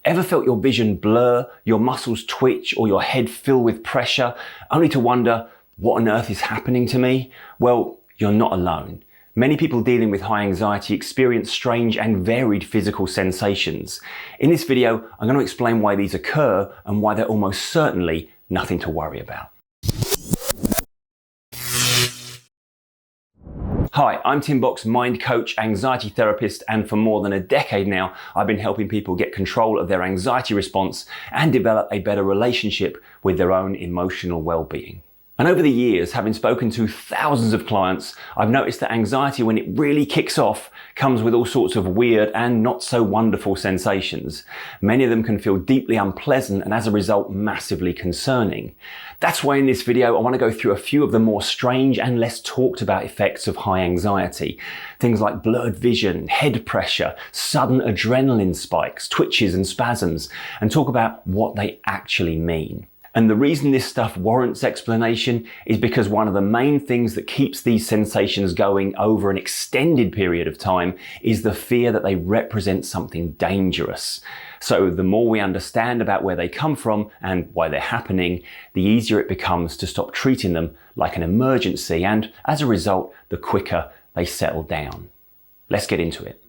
Ever felt your vision blur, your muscles twitch, or your head fill with pressure, only to wonder, what on earth is happening to me? Well, you're not alone. Many people dealing with high anxiety experience strange and varied physical sensations. In this video, I'm going to explain why these occur and why they're almost certainly nothing to worry about. Hi, I'm Tim Box, mind coach, anxiety therapist, and for more than a decade now, I've been helping people get control of their anxiety response and develop a better relationship with their own emotional well-being. And over the years, having spoken to thousands of clients, I've noticed that anxiety, when it really kicks off, comes with all sorts of weird and not so wonderful sensations. Many of them can feel deeply unpleasant and as a result, massively concerning. That's why in this video, I want to go through a few of the more strange and less talked about effects of high anxiety. Things like blurred vision, head pressure, sudden adrenaline spikes, twitches and spasms, and talk about what they actually mean. And the reason this stuff warrants explanation is because one of the main things that keeps these sensations going over an extended period of time is the fear that they represent something dangerous. So the more we understand about where they come from and why they're happening, the easier it becomes to stop treating them like an emergency, and as a result, the quicker they settle down. Let's get into it.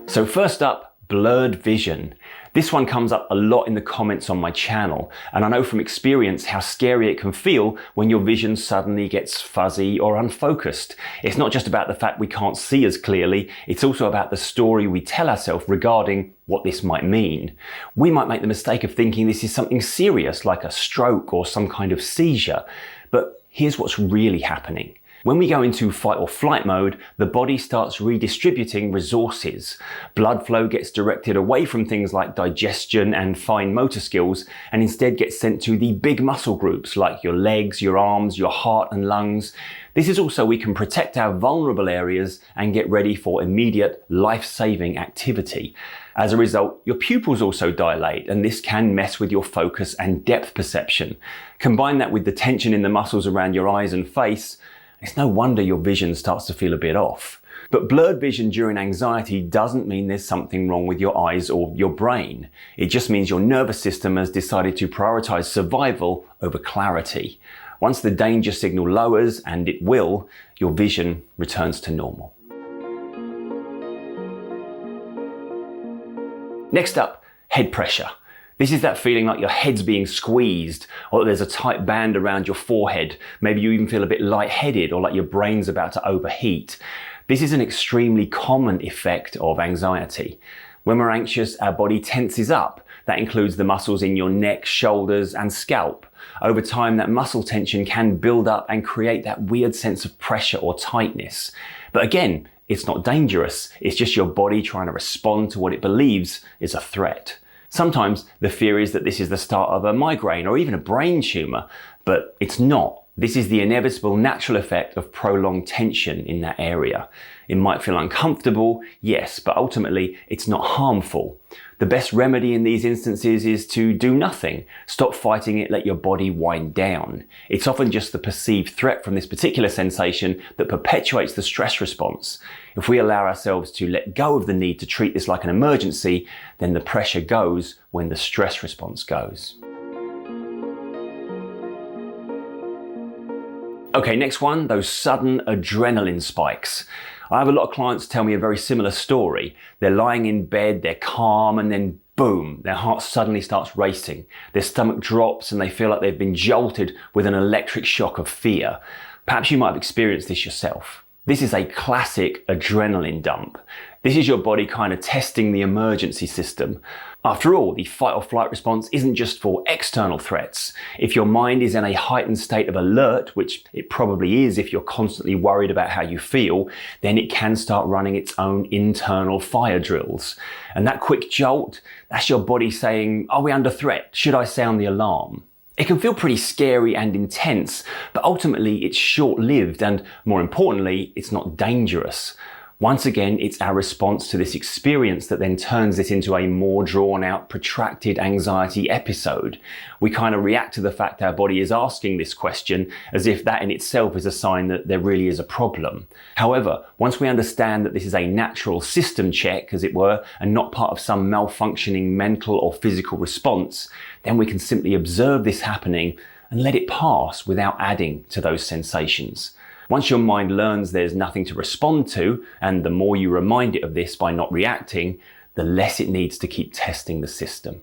So first up, blurred vision. This one comes up a lot in the comments on my channel, and I know from experience how scary it can feel when your vision suddenly gets fuzzy or unfocused. It's not just about the fact we can't see as clearly, it's also about the story we tell ourselves regarding what this might mean. We might make the mistake of thinking this is something serious like a stroke or some kind of seizure, but here's what's really happening. When we go into fight or flight mode, the body starts redistributing resources. Blood flow gets directed away from things like digestion and fine motor skills and instead gets sent to the big muscle groups like your legs, your arms, your heart and lungs. This is also so we can protect our vulnerable areas and get ready for immediate life-saving activity. As a result, your pupils also dilate, and this can mess with your focus and depth perception. Combine that with the tension in the muscles around your eyes and face, it's no wonder your vision starts to feel a bit off. But blurred vision during anxiety doesn't mean there's something wrong with your eyes or your brain. It just means your nervous system has decided to prioritize survival over clarity. Once the danger signal lowers, and it will, your vision returns to normal. Next up, head pressure. This is that feeling like your head's being squeezed, or that there's a tight band around your forehead. Maybe you even feel a bit lightheaded or like your brain's about to overheat. This is an extremely common effect of anxiety. When we're anxious, our body tenses up. That includes the muscles in your neck, shoulders, and scalp. Over time, that muscle tension can build up and create that weird sense of pressure or tightness. But again, it's not dangerous. It's just your body trying to respond to what it believes is a threat. Sometimes the fear is that this is the start of a migraine or even a brain tumor, but it's not. This is the inevitable natural effect of prolonged tension in that area. It might feel uncomfortable, yes, but ultimately it's not harmful. The best remedy in these instances is to do nothing. Stop fighting it, let your body wind down. It's often just the perceived threat from this particular sensation that perpetuates the stress response. If we allow ourselves to let go of the need to treat this like an emergency, then the pressure goes when the stress response goes. Okay, next one, those sudden adrenaline spikes. I have a lot of clients tell me a very similar story. They're lying in bed, they're calm, and then boom, their heart suddenly starts racing. Their stomach drops and they feel like they've been jolted with an electric shock of fear. Perhaps you might have experienced this yourself. This is a classic adrenaline dump. This is your body kind of testing the emergency system. After all, the fight or flight response isn't just for external threats. If your mind is in a heightened state of alert, which it probably is if you're constantly worried about how you feel, then it can start running its own internal fire drills. And that quick jolt, that's your body saying, are we under threat? Should I sound the alarm? It can feel pretty scary and intense, but ultimately it's short-lived and, more importantly, it's not dangerous. Once again, it's our response to this experience that then turns it into a more drawn out, protracted anxiety episode. We kind of react to the fact our body is asking this question as if that in itself is a sign that there really is a problem. However, once we understand that this is a natural system check, as it were, and not part of some malfunctioning mental or physical response, then we can simply observe this happening and let it pass without adding to those sensations. Once your mind learns there's nothing to respond to, and the more you remind it of this by not reacting, the less it needs to keep testing the system.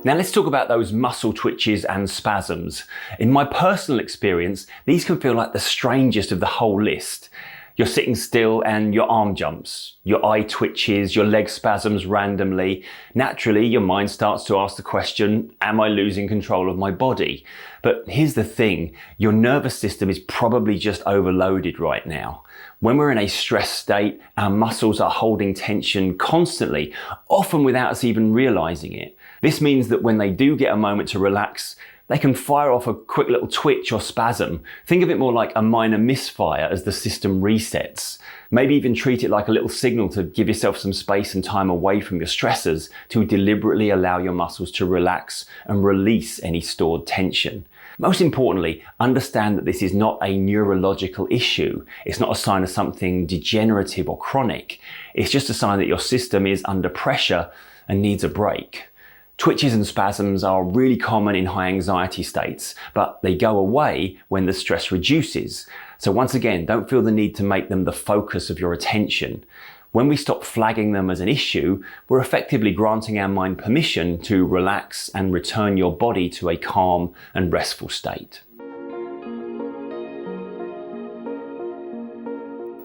Now let's talk about those muscle twitches and spasms. In my personal experience, these can feel like the strangest of the whole list. You're sitting still and your arm jumps, your eye twitches, your leg spasms randomly. Naturally, your mind starts to ask the question, am I losing control of my body? But here's the thing, your nervous system is probably just overloaded right now. When we're in a stress state, our muscles are holding tension constantly, often without us even realizing it. This means that when they do get a moment to relax, they can fire off a quick little twitch or spasm. Think of it more like a minor misfire as the system resets. Maybe even treat it like a little signal to give yourself some space and time away from your stressors to deliberately allow your muscles to relax and release any stored tension. Most importantly, understand that this is not a neurological issue. It's not a sign of something degenerative or chronic. It's just a sign that your system is under pressure and needs a break. Twitches and spasms are really common in high anxiety states, but they go away when the stress reduces. So once again, don't feel the need to make them the focus of your attention. When we stop flagging them as an issue, we're effectively granting our mind permission to relax and return your body to a calm and restful state.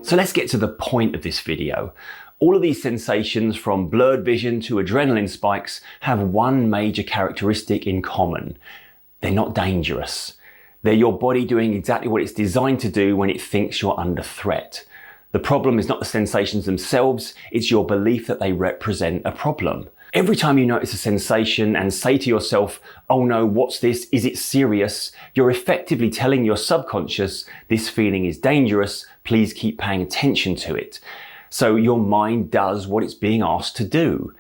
So let's get to the point of this video. All of these sensations, from blurred vision to adrenaline spikes, have one major characteristic in common. They're not dangerous. They're your body doing exactly what it's designed to do when it thinks you're under threat. The problem is not the sensations themselves, it's your belief that they represent a problem. Every time you notice a sensation and say to yourself, oh no, what's this? Is it serious? You're effectively telling your subconscious, this feeling is dangerous, please keep paying attention to it. So your mind does what it's being asked to do.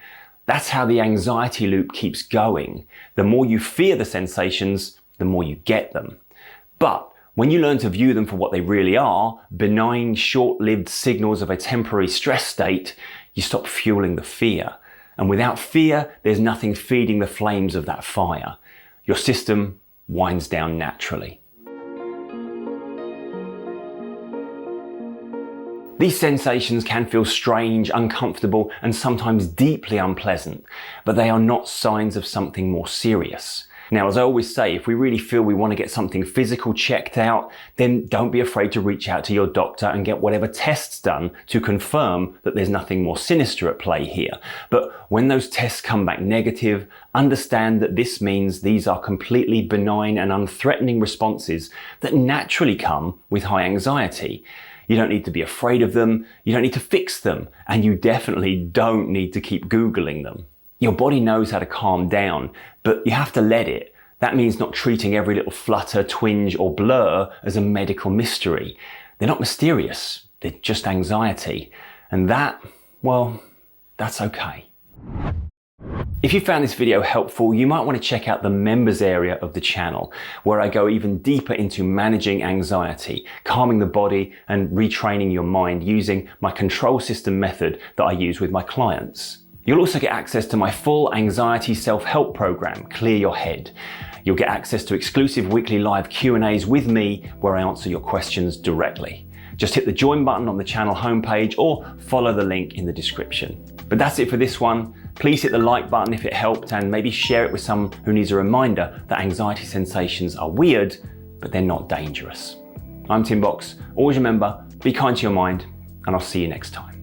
That's how the anxiety loop keeps going. The more you fear the sensations, the more you get them. But when you learn to view them for what they really are, benign, short-lived signals of a temporary stress state, you stop fueling the fear. And without fear, there's nothing feeding the flames of that fire. Your system winds down naturally. These sensations can feel strange, uncomfortable, and sometimes deeply unpleasant, but they are not signs of something more serious. Now, as I always say, if we really feel we want to get something physical checked out, then don't be afraid to reach out to your doctor and get whatever tests done to confirm that there's nothing more sinister at play here. But when those tests come back negative, understand that this means these are completely benign and unthreatening responses that naturally come with high anxiety. You don't need to be afraid of them, you don't need to fix them, and you definitely don't need to keep Googling them. Your body knows how to calm down, but you have to let it. That means not treating every little flutter, twinge, or blur as a medical mystery. They're not mysterious, they're just anxiety. And that, well, that's okay. If you found this video helpful, you might want to check out the members area of the channel, where I go even deeper into managing anxiety, calming the body, and retraining your mind using my control system method that I use with my clients. You'll also get access to my full anxiety self-help program, Clear Your Head. You'll get access to exclusive weekly live Q&As with me, where I answer your questions directly. Just hit the join button on the channel homepage or follow the link in the description. But that's it for this one. Please hit the like button if it helped, and maybe share it with someone who needs a reminder that anxiety sensations are weird, but they're not dangerous. I'm Tim Box. Always remember, be kind to your mind, and I'll see you next time.